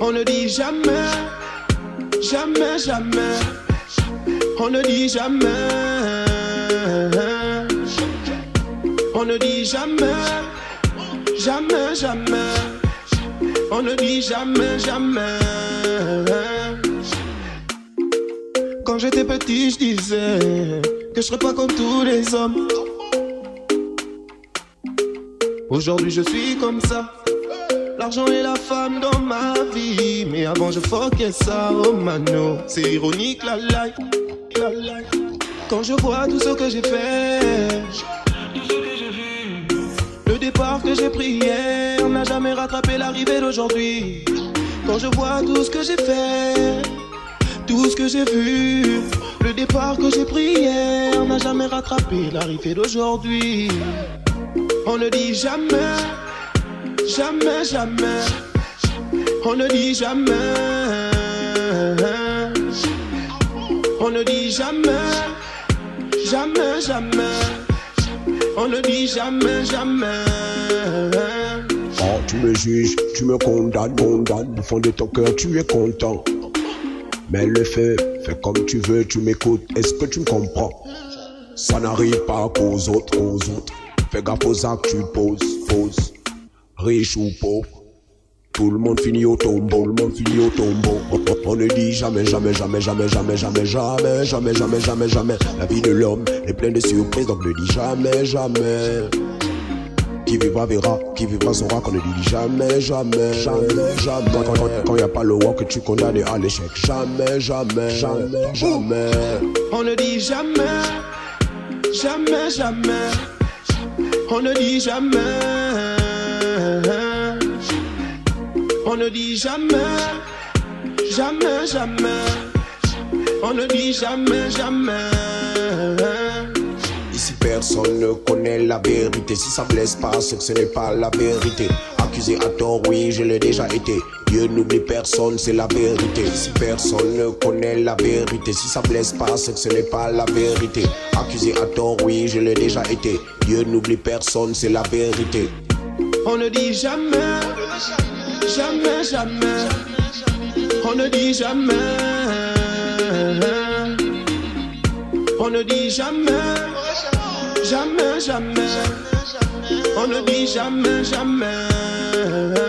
On ne dit jamais, jamais, jamais. On ne dit jamais. On ne dit jamais, jamais, jamais. On ne dit jamais, jamais. Quand j'étais petit, je disais que je serais pas comme tous les hommes. Aujourd'hui, je suis comme ça. L'argent et la femme dans ma vie. Mais avant, je fuckais ça, oh mano. C'est ironique, la life, la life. Quand je vois tout ce que j'ai fait, le départ que j'ai pris hier n'a jamais rattrapé l'arrivée d'aujourd'hui. Quand je vois tout ce que j'ai fait, tout ce que j'ai vu, le départ que j'ai pris hier n'a jamais rattrapé l'arrivée d'aujourd'hui. On ne dit jamais, jamais, jamais. On ne dit jamais. On ne dit jamais, jamais, jamais. On ne dit jamais, jamais. Oh, tu me juges, tu me condamnes, condamnes. Au fond de ton cœur, tu es content. Mais le fait, fais comme tu veux, tu m'écoutes. Est-ce que tu me comprends? Ça n'arrive pas qu'aux autres, aux autres. Fais gaffe aux actes que tu poses. Riche ou pauvre, tout le monde finit au tombeau, le monde finit au tombeau. On ne dit jamais, jamais, jamais, jamais, jamais, jamais, jamais, jamais, jamais, jamais, jamais. La vie de l'homme est pleine de surprises, donc ne dis jamais, jamais. Qui vivra verra, qui vivra saura qu'on ne dit jamais, jamais, jamais, jamais. Quand y a pas le roi que tu condamnes à l'échec, jamais, jamais, jamais, jamais. On ne dit jamais, jamais, jamais. On ne dit jamais. On ne dit jamais, jamais, jamais. On ne dit jamais, jamais. Ici personne ne connaît la vérité. Si ça blesse pas, c'est que ce n'est pas la vérité. Accusé à tort, oui, je l'ai déjà été. Dieu n'oublie personne, c'est la vérité. Si personne ne connaît la vérité, si ça blesse pas, c'est que ce n'est pas la vérité. Accusé à tort, oui, je l'ai déjà été. Dieu n'oublie personne, c'est la vérité. On ne dit jamais, jamais, jamais. On ne dit jamais. On ne dit jamais, jamais, jamais. On ne dit jamais, jamais.